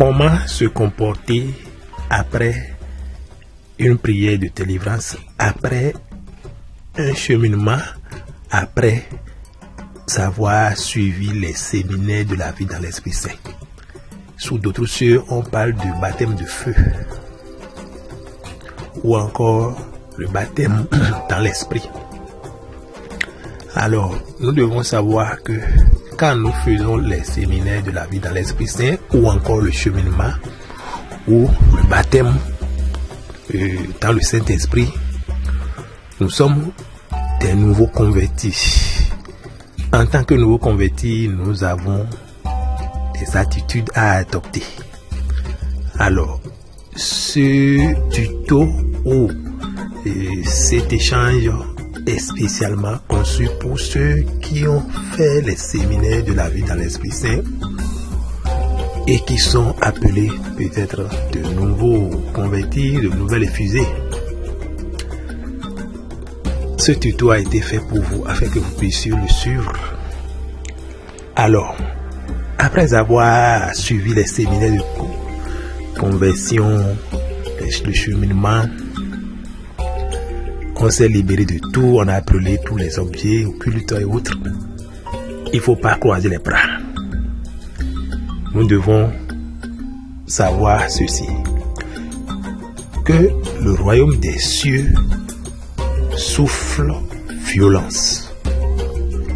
comment se comporter après une prière de délivrance, après un cheminement, après avoir suivi les séminaires de la vie dans l'Esprit Saint. Sous d'autres cieux, on parle du baptême de feu ou encore le baptême dans l'Esprit. Alors, nous devons savoir que quand nous faisons les séminaires de la vie dans l'Esprit Saint ou encore le cheminement ou le baptême dans le Saint-Esprit, nous sommes des nouveaux convertis. En tant que nouveaux convertis, nous avons des attitudes à adopter. Alors, ce tuto ou cet échange est spécialement conçu pour ceux qui ont fait les séminaires de la vie dans l'Esprit Saint et qui sont appelés peut-être de nouveaux convertis, de nouvelles fusées. Ce tuto a été fait pour vous afin que vous puissiez le suivre. Alors, après avoir suivi les séminaires de conversion, le cheminement, on s'est libéré de tout, on a brûlé tous les objets occultes et autres. Il ne faut pas croiser les bras. Nous devons savoir ceci, que le royaume des cieux souffle violence.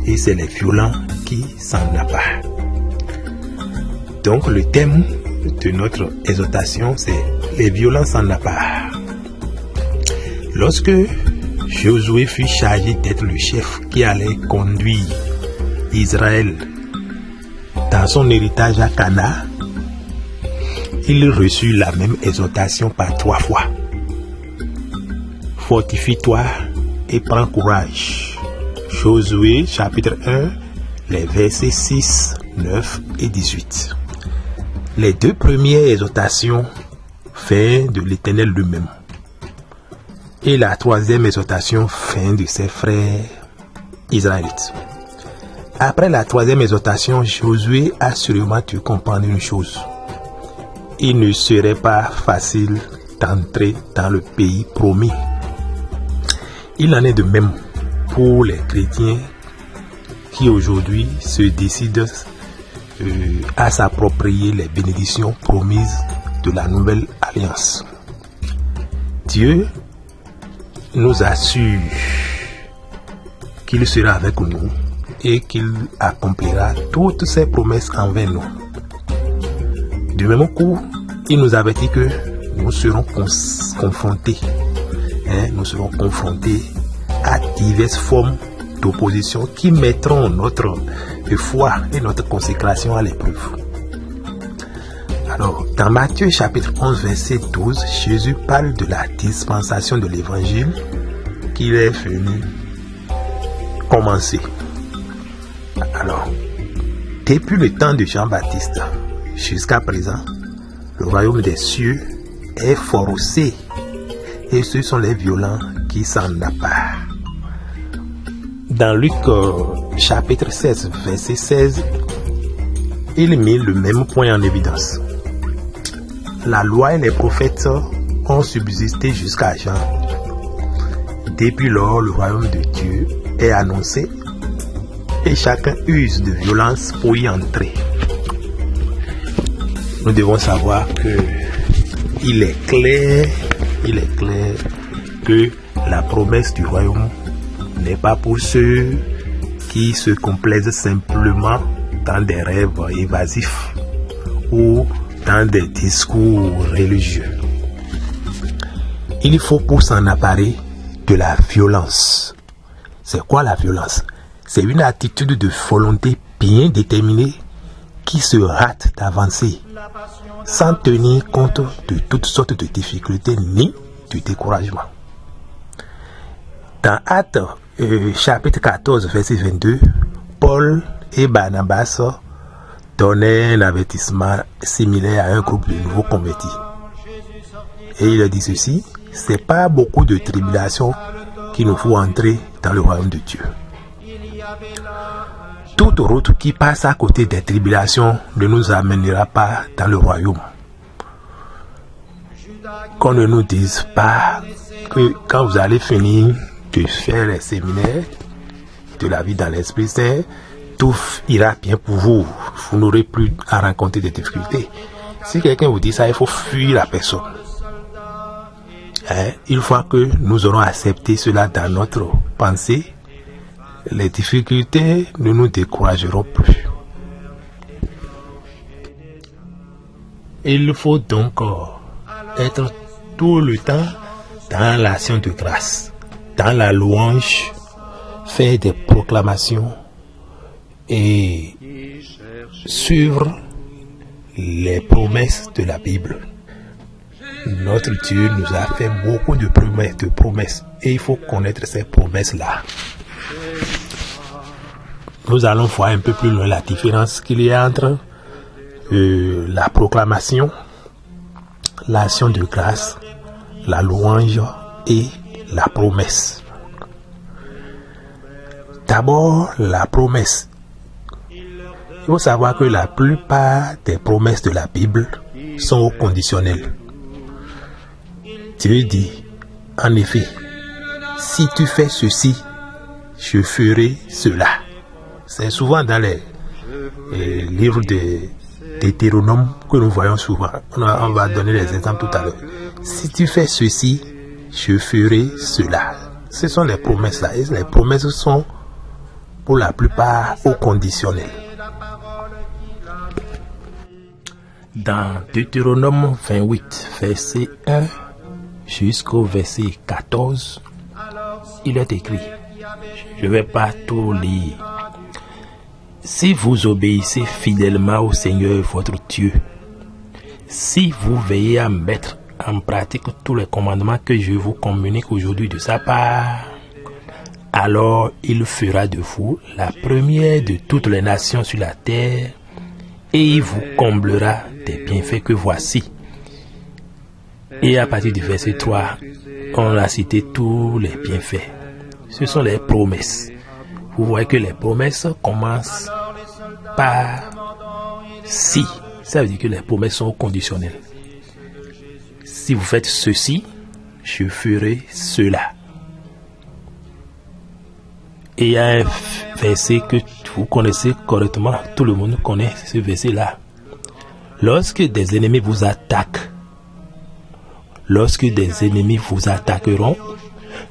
Et c'est les violents qui s'en accaparent. Donc le thème de notre exhortation, c'est les violents s'en accaparent. Lorsque Josué fut chargé d'être le chef qui allait conduire Israël dans son héritage à Canaan, il reçut la même exhortation par 3 fois. Fortifie-toi et prends courage. Josué chapitre 1, les versets 6, 9 et 18. Les 2 premières exhortations viennent de l'Éternel lui-même. Et la 3e exhortation vient de ses frères israélites. Après la 3e exhortation, Josué a sûrement dû comprendre une chose. Il ne serait pas facile d'entrer dans le pays promis. Il en est de même pour les chrétiens qui aujourd'hui se décident à s'approprier les bénédictions promises de la nouvelle alliance. Dieu nous assure qu'il sera avec nous et qu'il accomplira toutes ses promesses envers nous. Du même coup, il nous avertit que nous serons confrontés. Nous serons confrontés à diverses formes d'opposition qui mettront notre foi et notre consécration à l'épreuve. Alors, dans Matthieu chapitre 11, verset 12, Jésus parle de la dispensation de l'évangile qu'il est venu commencer. Alors, depuis le temps de Jean-Baptiste jusqu'à présent, le royaume des cieux est forcé et ce sont les violents qui s'en accaparent. Dans Luc chapitre 16, verset 16, il met le même point en évidence. La loi et les prophètes ont subsisté jusqu'à Jean. Depuis lors, le royaume de Dieu est annoncé et chacun use de violence pour y entrer. Nous devons savoir que il est clair que la promesse du royaume n'est pas pour ceux qui se complaisent simplement dans des rêves évasifs ou dans des discours religieux. Il faut pour s'en emparer de la violence. C'est quoi la violence? C'est une attitude de volonté bien déterminée qui se hâte d'avancer sans tenir compte de toutes sortes de difficultés ni du découragement. Dans Actes chapitre 14 verset 22, Paul et Barnabas donnaient un avertissement similaire à un groupe de nouveaux convertis. Et il dit ceci: c'est pas beaucoup de tribulations qu'il nous faut entrer dans le royaume de Dieu. Toute route qui passe à côté des tribulations ne nous amènera pas dans le royaume. qu'on ne nous dise pas que quand vous allez finir de faire les séminaires de la vie dans l'Esprit Saint, tout ira bien pour vous. Vous n'aurez plus à rencontrer des difficultés. Si quelqu'un vous dit ça, il faut fuir la personne. Une fois que nous aurons accepté cela dans notre pensée, les difficultés ne nous décourageront plus. Il faut donc être tout le temps dans l'action de grâce, dans la louange, faire des proclamations et suivre les promesses de la Bible. Notre Dieu nous a fait beaucoup de promesses et il faut connaître ces promesses-là. Nous allons voir un peu plus loin la différence qu'il y a entre la proclamation, l'action de grâce, la louange et la promesse. D'abord, la promesse. Il faut savoir que la plupart des promesses de la Bible sont conditionnelles. Dieu dit, en effet, si tu fais ceci, je ferai cela. C'est souvent dans les livres de Deutéronome que nous voyons souvent. On va donner les exemples tout à l'heure. Si tu fais ceci, je ferai cela. Ce sont les promesses là. Et les promesses sont pour la plupart au conditionnel. Dans Deutéronome 28, verset 1 jusqu'au verset 14, il est écrit, je ne vais pas tout lire. Si vous obéissez fidèlement au Seigneur votre Dieu, si vous veillez à mettre en pratique tous les commandements que je vous communique aujourd'hui de sa part, alors il fera de vous la première de toutes les nations sur la terre et il vous comblera des bienfaits que voici. Et à partir du verset 3, on a cité tous les bienfaits. Ce sont les promesses. Vous voyez que les promesses commencent par si. Ça veut dire que les promesses sont conditionnelles. Si vous faites ceci, je ferai cela. Et il y a un verset que vous connaissez correctement. Tout le monde connaît ce verset-là. Lorsque des ennemis vous attaquent, lorsque des ennemis vous attaqueront,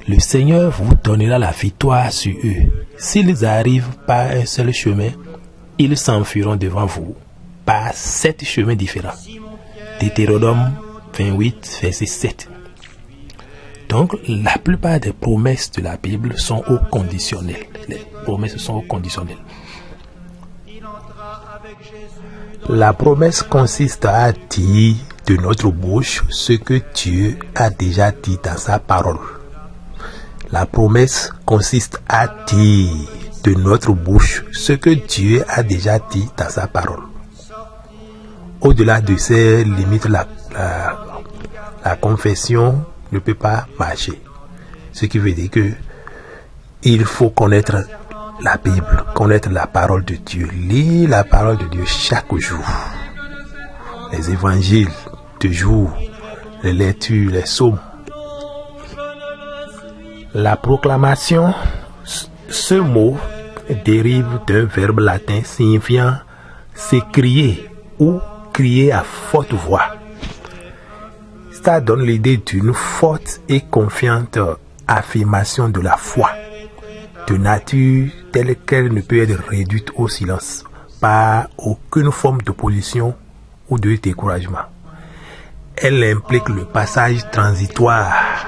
le Seigneur vous donnera la victoire sur eux. S'ils arrivent par un seul chemin, ils s'enfuiront devant vous par 7 chemins différents. Deutéronome 28, verset 7. Donc, la plupart des promesses de la Bible sont au conditionnel. Les promesses sont au conditionnel. La promesse consiste à dire de notre bouche ce que Dieu a déjà dit dans sa parole. La promesse consiste à dire de notre bouche ce que Dieu a déjà dit dans sa parole. Au-delà de ces limites, la confession ne peut pas marcher. Ce qui veut dire que il faut connaître la Bible, connaître la parole de Dieu, lire la parole de Dieu chaque jour. Les évangiles, toujours, les lectures, les psaumes. La proclamation, ce mot dérive d'un verbe latin signifiant s'écrier ou crier à forte voix. Ça donne l'idée d'une forte et confiante affirmation de la foi, de nature telle qu'elle ne peut être réduite au silence par aucune forme d'opposition ou de découragement. Elle implique le passage transitoire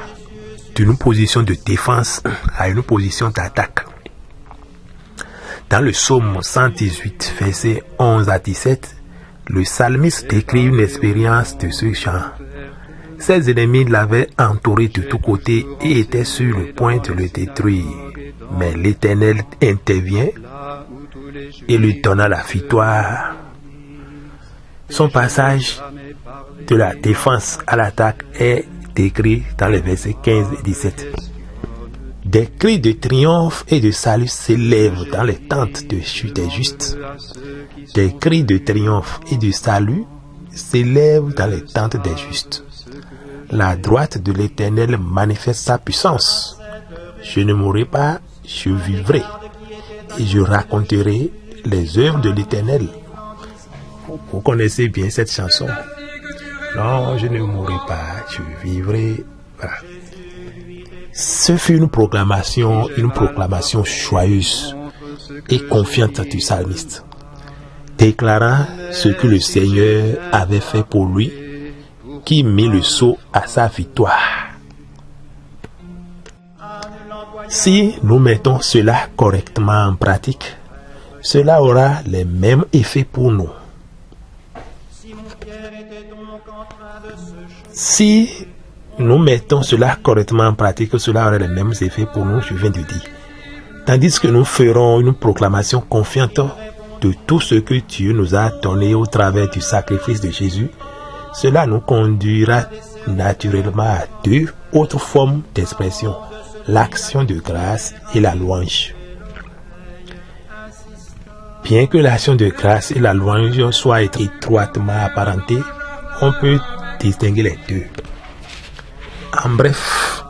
d'une position de défense à une position d'attaque. Dans le psaume 118, versets 11 à 17, le psalmiste décrit une expérience de ce genre. Ses ennemis l'avaient entouré de tous côtés et étaient sur le point de le détruire. Mais l'Éternel intervient et lui donna la victoire. Son passage de la défense à l'attaque est décrit dans les versets 15 et 17. Des cris de triomphe et de salut s'élèvent dans les tentes des justes. Des cris de triomphe et de salut s'élève dans les tentes des justes. La droite de l'Éternel manifeste sa puissance. Je ne mourrai pas, je vivrai, et je raconterai les œuvres de l'Éternel. Vous connaissez bien cette chanson. Non, je ne mourrai pas, je vivrai. Voilà. Ce fut une proclamation joyeuse et confiante du psalmiste, déclarant ce que le Seigneur avait fait pour lui, qui mit le sceau à sa victoire. Si nous mettons cela correctement en pratique, cela aura les mêmes effets pour nous. Si nous mettons cela correctement en pratique, cela aura les mêmes effets pour nous, je viens de dire. Tandis que nous ferons une proclamation confiante de tout ce que Dieu nous a donné au travers du sacrifice de Jésus, cela nous conduira naturellement à deux autres formes d'expression, l'action de grâce et la louange. Bien que l'action de grâce et la louange soient étroitement apparentées, on peut distinguer les deux. En bref,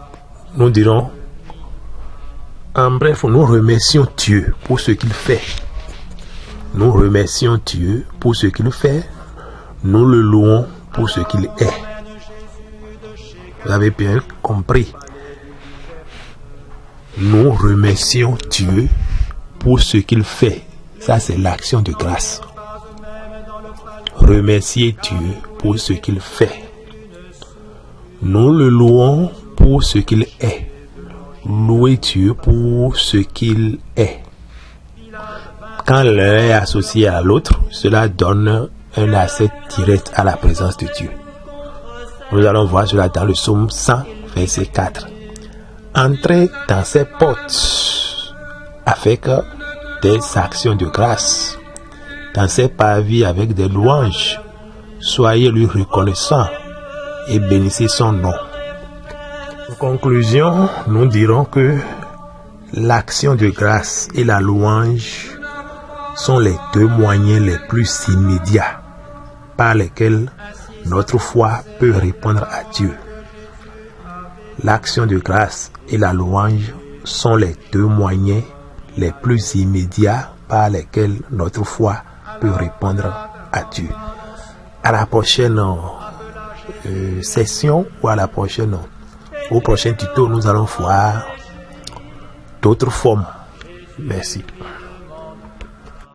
nous remercions Dieu pour ce qu'il fait. Nous remercions Dieu pour ce qu'il fait. Nous le louons pour ce qu'il est. Vous avez bien compris. Nous remercions Dieu pour ce qu'il fait. Ça, c'est l'action de grâce. Remercier Dieu pour ce qu'il fait. Nous le louons pour ce qu'il est. Louer Dieu pour ce qu'il est. Quand l'un est associé à l'autre, cela donne un accès direct à la présence de Dieu. Nous allons voir cela dans le psaume 100, verset 4. Entrez dans ses portes avec des actions de grâce, dans ses parvis avec des louanges. Soyez lui reconnaissants et bénissez son nom. En conclusion, nous dirons que l'action de grâce et la louange sont les deux moyens les plus immédiats par lesquels notre foi peut répondre à Dieu. L'action de grâce et la louange sont les deux moyens les plus immédiats par lesquels notre foi peut répondre à Dieu. À la prochaine session ou au prochain tuto, nous allons voir d'autres formes. Merci.